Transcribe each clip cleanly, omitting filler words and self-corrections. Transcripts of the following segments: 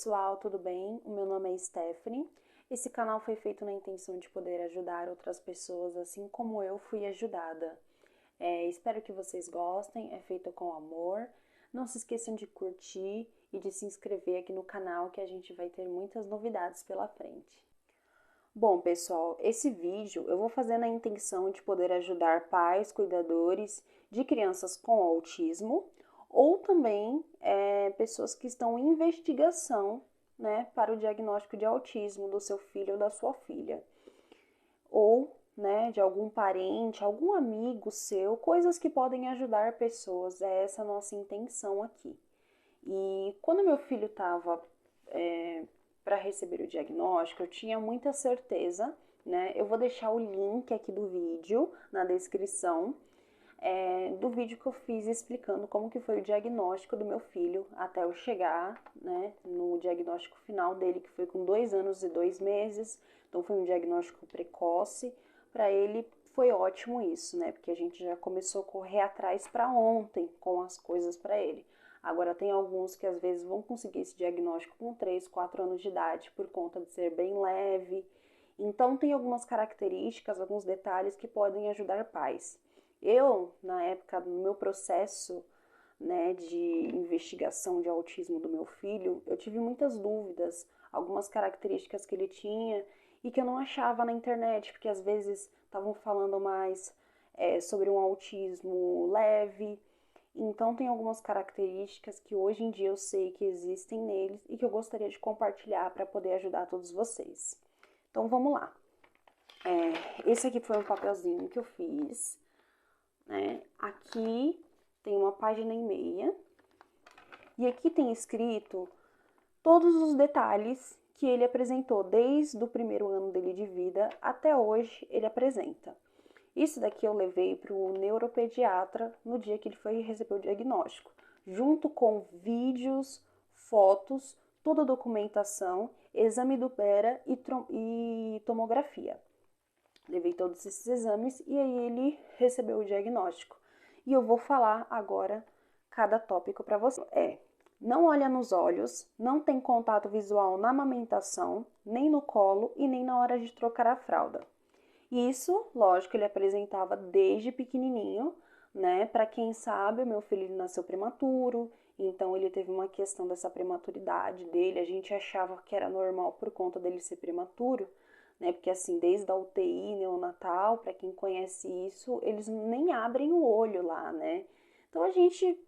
pessoal, tudo bem? O meu nome é Stephanie. Esse canal foi feito na intenção de poder ajudar outras pessoas, assim como eu fui ajudada. Espero que vocês gostem, é feito com amor. Não se esqueçam de curtir e de se inscrever aqui no canal, que a gente vai ter muitas novidades pela frente. Bom, pessoal, esse vídeo eu vou fazer na intenção de poder ajudar pais, cuidadores de crianças com autismo, ou também pessoas que estão em investigação, né, para o diagnóstico de autismo do seu filho ou da sua filha. Ou, né, de algum parente, algum amigo seu, coisas que podem ajudar pessoas. É essa a nossa intenção aqui. E quando meu filho estava para receber o diagnóstico, eu tinha muita certeza, né? Eu vou deixar o link aqui do vídeo na descrição, do vídeo que eu fiz explicando como que foi o diagnóstico do meu filho até eu chegar, né, no diagnóstico final dele, que foi com 2 anos e 2 meses. Então foi um diagnóstico precoce. Para ele foi ótimo isso, né? Porque a gente já começou a correr atrás para ontem com as coisas para ele. Agora tem alguns que às vezes vão conseguir esse diagnóstico com 3, 4 anos de idade por conta de ser bem leve. Então tem algumas características, alguns detalhes que podem ajudar pais. Eu, na época do meu processo, né, de investigação de autismo do meu filho, eu tive muitas dúvidas, algumas características que ele tinha e que eu não achava na internet, porque às vezes estavam falando mais sobre um autismo leve. Então tem algumas características que hoje em dia eu sei que existem neles e que eu gostaria de compartilhar para poder ajudar todos vocês. Então vamos lá. Esse aqui foi um papelzinho que eu fiz, né? Aqui tem uma página e meia e aqui tem escrito todos os detalhes que ele apresentou desde o primeiro ano dele de vida até hoje ele apresenta. Isso daqui eu levei para o neuropediatra no dia que ele foi receber o diagnóstico, junto com vídeos, fotos, toda a documentação, exame do Pera e tomografia. Levei todos esses exames e aí ele recebeu o diagnóstico. E eu vou falar agora cada tópico para você. Não olha nos olhos, não tem contato visual na amamentação, nem no colo e nem na hora de trocar a fralda. Isso, lógico, ele apresentava desde pequenininho, né? Para quem sabe, o meu filho nasceu prematuro, então ele teve uma questão dessa prematuridade dele. A gente achava que era normal por conta dele ser prematuro, né? Porque assim, desde a UTI neonatal, para quem conhece isso, eles nem abrem o olho lá, né? Então a gente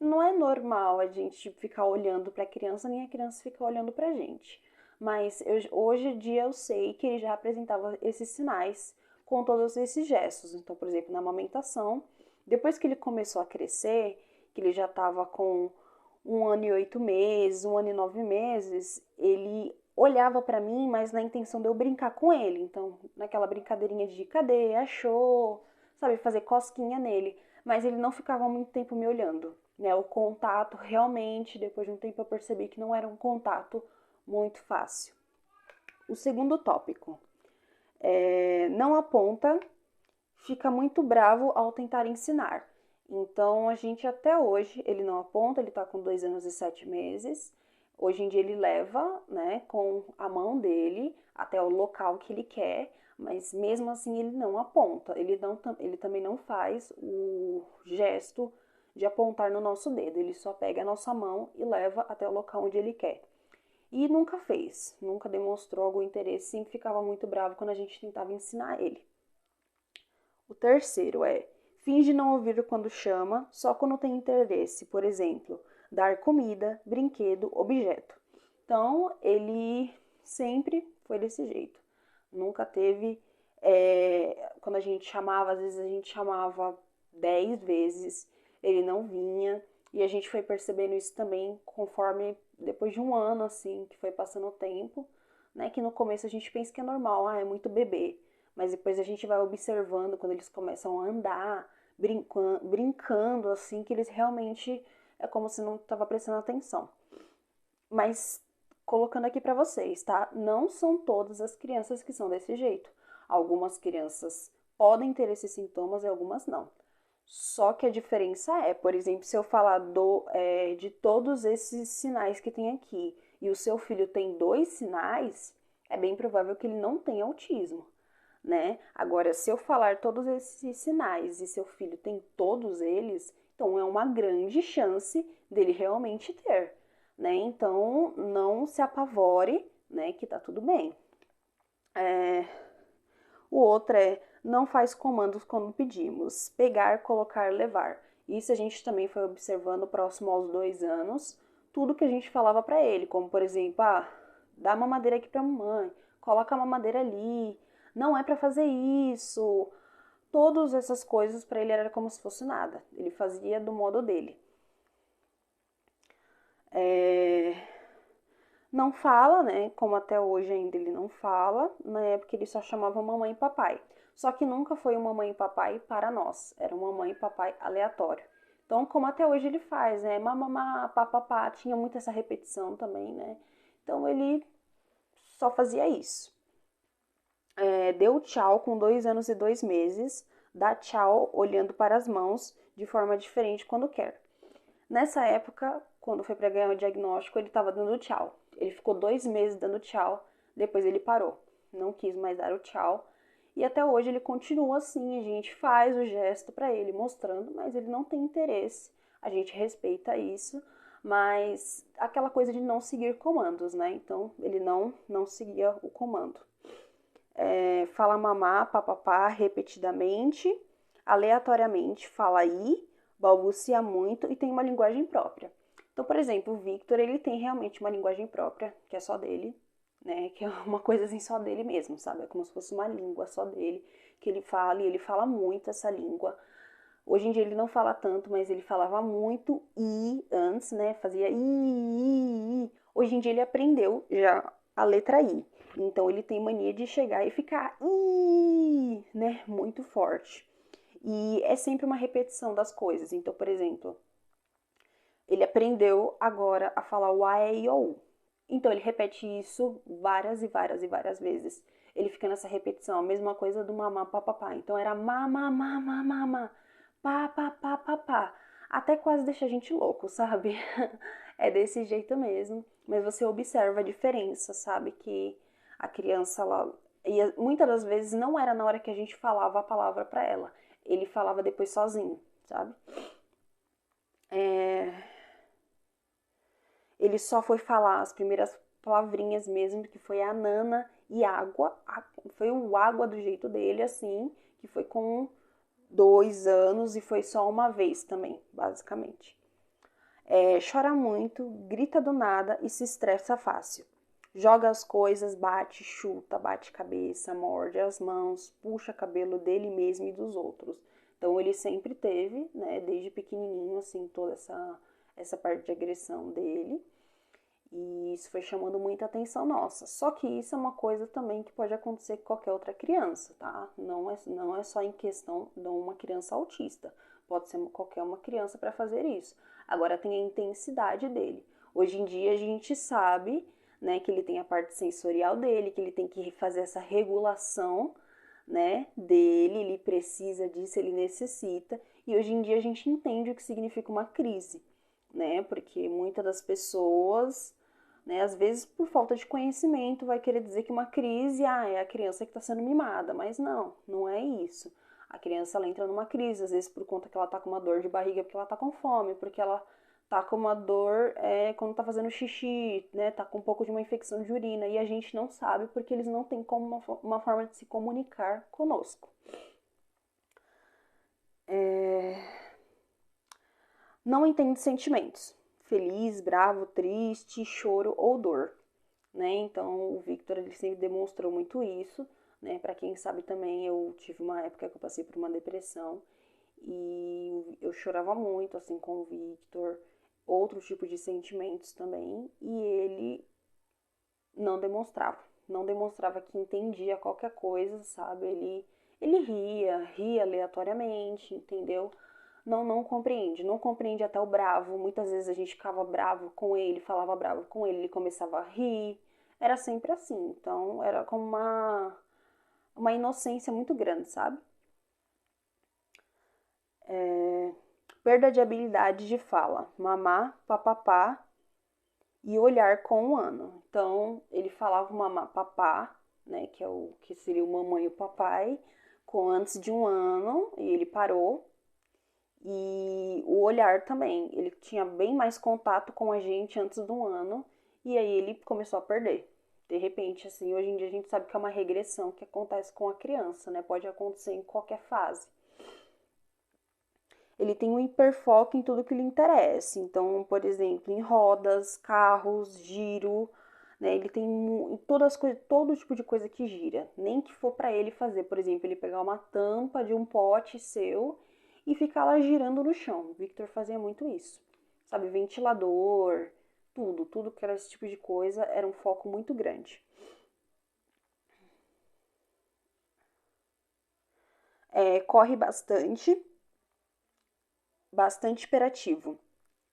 não é normal a gente ficar olhando para a criança, nem a criança ficar olhando para a gente. Mas hoje em dia eu sei que ele já apresentava esses sinais com todos esses gestos. Então, por exemplo, na amamentação, depois que ele começou a crescer, que ele já estava com 1 ano e 8 meses, 1 ano e 9 meses, ele olhava para mim, mas na intenção de eu brincar com ele. Então, naquela brincadeirinha de cadê, achou, sabe, fazer cosquinha nele. Mas ele não ficava muito tempo me olhando, né? O contato realmente, depois de um tempo eu percebi que não era um contato muito fácil. O segundo tópico, não aponta, fica muito bravo ao tentar ensinar. Então, a gente até hoje, ele não aponta, ele tá com 2 anos e 7 meses. Hoje em dia ele leva, né, com a mão dele até o local que ele quer, mas mesmo assim ele não aponta. Ele também não faz o gesto de apontar no nosso dedo. Ele só pega a nossa mão e leva até o local onde ele quer. E nunca fez, nunca demonstrou algum interesse, sempre ficava muito bravo quando a gente tentava ensinar ele. O terceiro finge não ouvir quando chama, só quando tem interesse, por exemplo, dar comida, brinquedo, objeto. Então, ele sempre foi desse jeito. Nunca teve, quando a gente chamava, às vezes a gente chamava 10 vezes, ele não vinha. E a gente foi percebendo isso também conforme, depois de 1 ano, assim, que foi passando o tempo, né? Que no começo a gente pensa que é normal, é muito bebê. Mas depois a gente vai observando quando eles começam a andar, brincando, assim, que eles realmente é como se não estava prestando atenção. Mas colocando aqui para vocês, tá? Não são todas as crianças que são desse jeito. Algumas crianças podem ter esses sintomas e algumas não. Só que a diferença por exemplo, se eu falar de todos esses sinais que tem aqui e o seu filho tem 2 sinais, é bem provável que ele não tenha autismo, né? Agora, se eu falar todos esses sinais e seu filho tem todos eles, então é uma grande chance dele realmente ter, né? Então, não se apavore, né, que tá tudo bem. O outro é não faz comandos quando pedimos. Pegar, colocar, levar. Isso a gente também foi observando próximo aos 2 anos. Tudo que a gente falava para ele, como por exemplo, dá a mamadeira aqui pra mamãe, coloca a mamadeira ali, não é para fazer isso. Todas essas coisas para ele era como se fosse nada. Ele fazia do modo dele. Não fala, né? Como até hoje ainda ele não fala. Na época ele só chamava mamãe e papai. Só que nunca foi uma mamãe e papai para nós. Era uma mamãe e papai aleatório. Então, como até hoje ele faz, né? Mamamá, papapá, tinha muito essa repetição também, né? Então ele só fazia isso. Deu tchau com 2 anos e 2 meses. Dá tchau olhando para as mãos de forma diferente quando quer. Nessa época, quando foi para ganhar o diagnóstico, ele estava dando tchau. Ele ficou 2 meses dando tchau, depois ele parou. Não quis mais dar o tchau. E até hoje ele continua assim, a gente faz o gesto para ele, mostrando, mas ele não tem interesse. A gente respeita isso, mas aquela coisa de não seguir comandos, né? Então ele não seguia o comando. Fala mamá, papapá repetidamente, aleatoriamente, fala aí, balbucia muito e tem uma linguagem própria. Então, por exemplo, o Victor, ele tem realmente uma linguagem própria, que é só dele, né? Que é uma coisa assim só dele mesmo, sabe? É como se fosse uma língua só dele, que ele fala, e ele fala muito essa língua. Hoje em dia ele não fala tanto, mas ele falava muito i antes, né? Fazia i. Hoje em dia ele aprendeu já a letra i. Então ele tem mania de chegar e ficar i, né? Muito forte. E é sempre uma repetição das coisas. Então, por exemplo, ele aprendeu agora a falar o a, e, i, o, u. Então ele repete isso várias e várias e várias vezes. Ele fica nessa repetição, a mesma coisa do mamá, papapá. Então era mamá, mamá, mamá, pá, pá, pá, pá, pá. Até quase deixa a gente louco, sabe? É desse jeito mesmo. Mas você observa a diferença, sabe? Que a criança, ela, e muitas das vezes não era na hora que a gente falava a palavra para ela. Ele falava depois sozinho, sabe? Ele só foi falar as primeiras palavrinhas mesmo, que foi a nana e água. Foi o água do jeito dele, assim, que foi com 2 anos e foi só uma vez também, basicamente. Chora muito, grita do nada e se estressa fácil. Joga as coisas, bate, chuta, bate cabeça, morde as mãos, puxa cabelo dele mesmo e dos outros. Então ele sempre teve, né, desde pequenininho, assim, toda essa parte de agressão dele. E isso foi chamando muita atenção nossa. Só que isso é uma coisa também que pode acontecer com qualquer outra criança, tá? Não é só em questão de uma criança autista. Pode ser qualquer uma criança para fazer isso. Agora tem a intensidade dele. Hoje em dia a gente sabe, né, que ele tem a parte sensorial dele, que ele tem que fazer essa regulação, né, dele, ele precisa disso, ele necessita. E hoje em dia a gente entende o que significa uma crise, né? Porque muitas das pessoas, né, às vezes por falta de conhecimento, vai querer dizer que uma crise, é a criança que está sendo mimada, mas não é isso. A criança, ela entra numa crise, às vezes por conta que ela tá com uma dor de barriga, porque ela tá com fome, porque ela tá com uma dor quando tá fazendo xixi, né, tá com um pouco de uma infecção de urina, e a gente não sabe porque eles não têm como uma forma de se comunicar conosco. Não entende sentimentos. Feliz, bravo, triste, choro ou dor, né? Então o Victor, ele sempre demonstrou muito isso, né? Para quem sabe também, eu tive uma época que eu passei por uma depressão e eu chorava muito assim com o Victor, outro tipo de sentimentos também, e ele não demonstrava que entendia qualquer coisa, sabe? Ele ria aleatoriamente, entendeu? Não compreende até o bravo. Muitas vezes a gente ficava bravo com ele, falava bravo com ele começava a rir. Era sempre assim. Então era como uma inocência muito grande, sabe? Perda de habilidade de fala. Mamá, papapá e olhar com 1 ano. Então, ele falava mamá, papá, né, que seria o mamãe e o papai, com antes de 1 ano, e ele parou. E o olhar também, ele tinha bem mais contato com a gente antes do 1 ano, e aí ele começou a perder. De repente, assim, hoje em dia a gente sabe que é uma regressão que acontece com a criança, né? Pode acontecer em qualquer fase. Ele tem um hiperfoco em tudo que lhe interessa. Então, por exemplo, em rodas, carros, giro, né? Ele tem em todas as coisas, todo tipo de coisa que gira. Nem que for para ele fazer, por exemplo, ele pegar uma tampa de um pote seu e ficar lá girando no chão. Victor fazia muito isso. Sabe, ventilador, tudo que era esse tipo de coisa era um foco muito grande. Corre bastante hiperativo.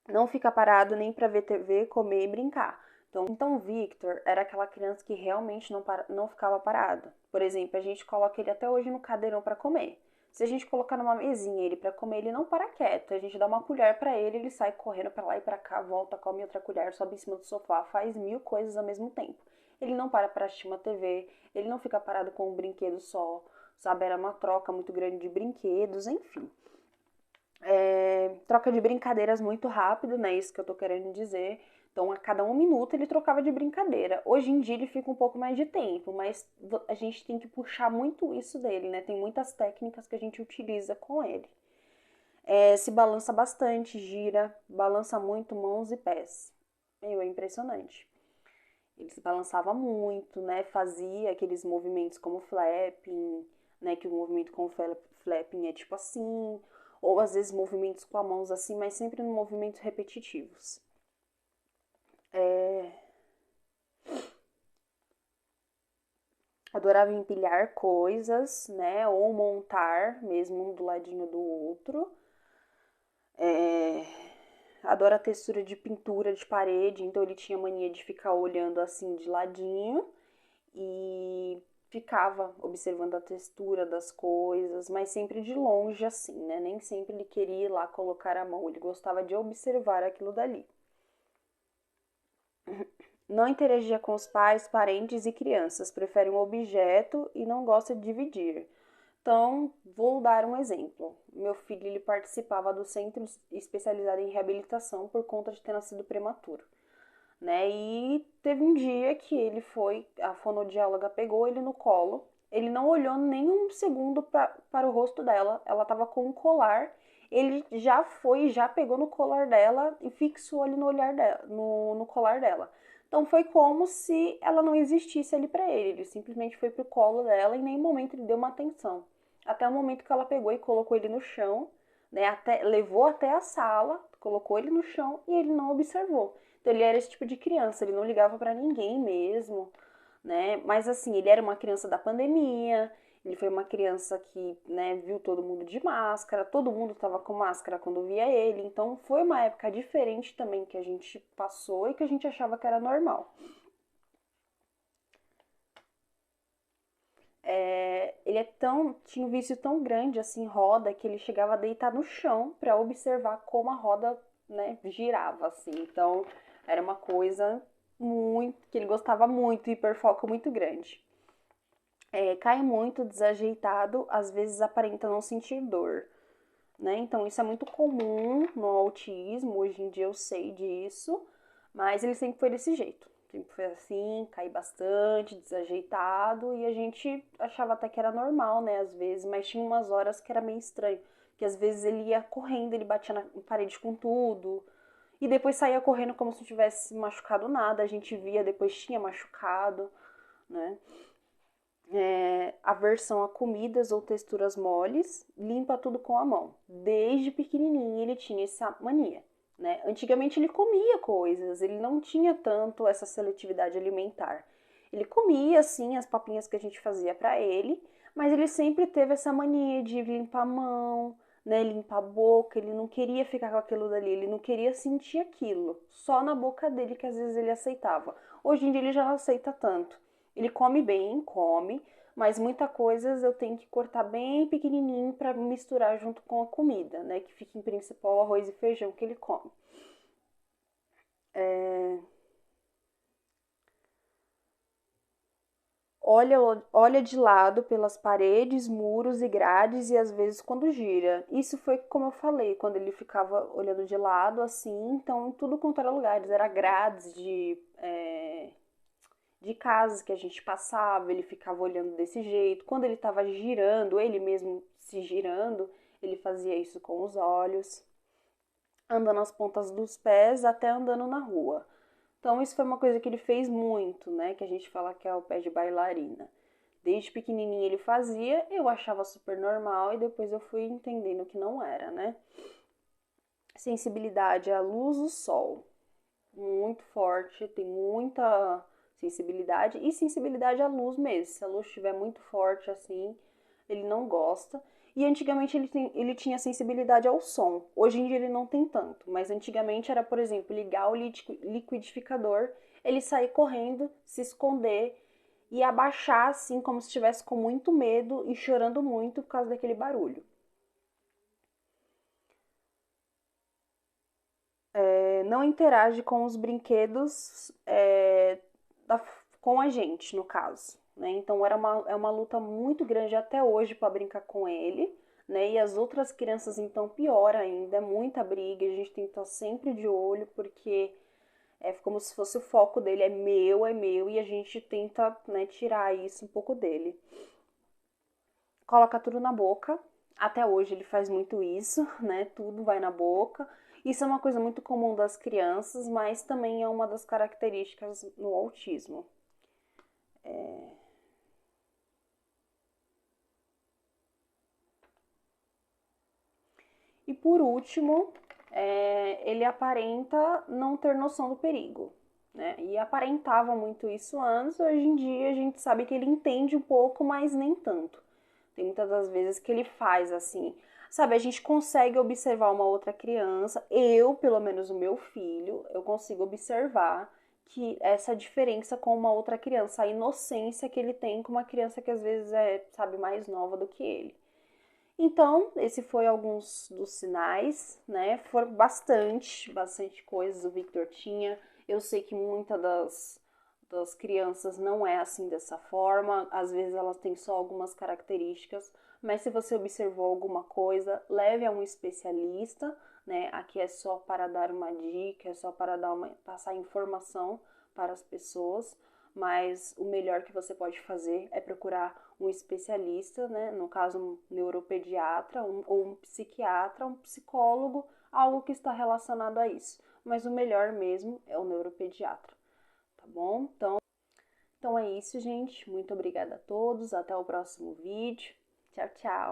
Não fica parado nem para ver TV, comer e brincar. Então, o Victor era aquela criança que realmente não ficava parado. Por exemplo, a gente coloca ele até hoje no cadeirão para comer. Se a gente colocar numa mesinha ele para comer, ele não para quieto. A gente dá uma colher para ele, ele sai correndo para lá e para cá, volta, come outra colher, sobe em cima do sofá, faz 1000 coisas ao mesmo tempo. Ele não para assistir uma TV, ele não fica parado com um brinquedo só, sabe? Era uma troca muito grande de brinquedos, enfim. Troca de brincadeiras muito rápido, né? Isso que eu tô querendo dizer. Então, a cada 1 minuto ele trocava de brincadeira. Hoje em dia ele fica um pouco mais de tempo, mas a gente tem que puxar muito isso dele, né? Tem muitas técnicas que a gente utiliza com ele. Se balança bastante, gira, balança muito mãos e pés. É impressionante. Ele se balançava muito, né? Fazia aqueles movimentos como flapping, né? Que o movimento com flapping é tipo assim, ou às vezes movimentos com as mãos assim, mas sempre em movimentos repetitivos. Adorava empilhar coisas, né? Ou montar, mesmo um do ladinho do outro. Adora a textura de pintura de parede, então ele tinha mania de ficar olhando assim de ladinho e ficava observando a textura das coisas, mas sempre de longe assim, né? Nem sempre ele queria ir lá colocar a mão, ele gostava de observar aquilo dali. Não interagia com os pais, parentes e crianças, prefere um objeto e não gosta de dividir. Então, vou dar um exemplo. Meu filho ele participava do centro especializado em reabilitação por conta de ter nascido prematuro, né? E teve um dia que ele foi, a fonoaudióloga pegou ele no colo, ele não olhou nem um segundo para o rosto dela, ela estava com um colar, ele já foi, já pegou no colar dela e fixou ali no olhar dela, no colar dela. Então foi como se ela não existisse ali para ele simplesmente foi pro colo dela e em nenhum momento ele deu uma atenção. Até o momento que ela pegou e colocou ele no chão, né? Levou até a sala, colocou ele no chão e ele não observou. Então ele era esse tipo de criança, ele não ligava para ninguém mesmo, né? Mas assim, ele era uma criança da pandemia, ele foi uma criança que, né, viu todo mundo de máscara, todo mundo estava com máscara quando via ele, então foi uma época diferente também que a gente passou e que a gente achava que era normal. Ele tinha um vício tão grande assim em roda que ele chegava a deitar no chão para observar como a roda, né, girava assim. Então era uma coisa muito que ele gostava muito, hiperfoco muito grande. Cai muito, desajeitado, às vezes aparenta não sentir dor, né? Então isso é muito comum no autismo. Hoje em dia eu sei disso, mas ele sempre foi desse jeito. Sempre foi assim, cair bastante, desajeitado, e a gente achava até que era normal, né, às vezes, mas tinha umas horas que era meio estranho, que às vezes ele ia correndo, ele batia na parede com tudo, e depois saía correndo como se não tivesse machucado nada, a gente via, depois tinha machucado, né. Aversão a comidas ou texturas moles, limpa tudo com a mão. Desde pequenininho ele tinha essa mania, né? Antigamente ele comia coisas, ele não tinha tanto essa seletividade alimentar. Ele comia, assim, as papinhas que a gente fazia para ele, mas ele sempre teve essa mania de limpar a mão, né? Limpar a boca, ele não queria ficar com aquilo dali, ele não queria sentir aquilo, só na boca dele que às vezes ele aceitava. Hoje em dia ele já não aceita tanto. Ele come bem, come, mas muita coisas eu tenho que cortar bem pequenininho para misturar junto com a comida, né? Que fica em principal o arroz e feijão que ele come. olha de lado pelas paredes, muros e grades e às vezes quando gira. Isso foi como eu falei, quando ele ficava olhando de lado assim, então em tudo quanto era lugares, era grades de casas que a gente passava, ele ficava olhando desse jeito. Quando ele estava girando, ele mesmo se girando, ele fazia isso com os olhos, andando nas pontas dos pés até andando na rua. Então isso foi uma coisa que ele fez muito, né? Que a gente fala que é o pé de bailarina. Desde pequenininho ele fazia, eu achava super normal e depois eu fui entendendo que não era, né? Sensibilidade à luz do sol, muito forte, tem muita sensibilidade e sensibilidade à luz mesmo. Se a luz estiver muito forte assim, ele não gosta. E antigamente ele tinha sensibilidade ao som. Hoje em dia ele não tem tanto, mas antigamente era, por exemplo, ligar o liquidificador, ele sair correndo, se esconder e abaixar assim como se estivesse com muito medo e chorando muito por causa daquele barulho. Não interage com os brinquedos com a gente, no caso. Né? Então é uma luta muito grande até hoje para brincar com ele. Né? E as outras crianças, então, pior ainda, é muita briga, a gente tem que estar sempre de olho, porque é como se fosse o foco dele, é meu, e a gente tenta, né, tirar isso um pouco dele. Coloca tudo na boca. Até hoje ele faz muito isso, né? Tudo vai na boca. Isso é uma coisa muito comum das crianças, mas também é uma das características no autismo. E por último, ele aparenta não ter noção do perigo. Né? E aparentava muito isso antes, hoje em dia a gente sabe que ele entende um pouco, mas nem tanto. Tem muitas das vezes que ele faz assim, sabe, a gente consegue observar uma outra criança, eu, pelo menos o meu filho, eu consigo observar que essa diferença com uma outra criança, a inocência que ele tem com uma criança que às vezes é, sabe, mais nova do que ele. Então, esse foi alguns dos sinais, né? Foram bastante coisas o Victor tinha. Eu sei que muitas das crianças não é assim dessa forma, às vezes elas têm só algumas características, mas se você observou alguma coisa, leve a um especialista, né? Aqui é só para dar uma dica, é só para passar informação para as pessoas, mas o melhor que você pode fazer é procurar um especialista, né? No caso um neuropediatra, ou um psiquiatra, um psicólogo, algo que está relacionado a isso. Mas o melhor mesmo é o neuropediatra, tá bom? Então é isso, gente. Muito obrigada a todos. Até o próximo vídeo. Tchau, tchau.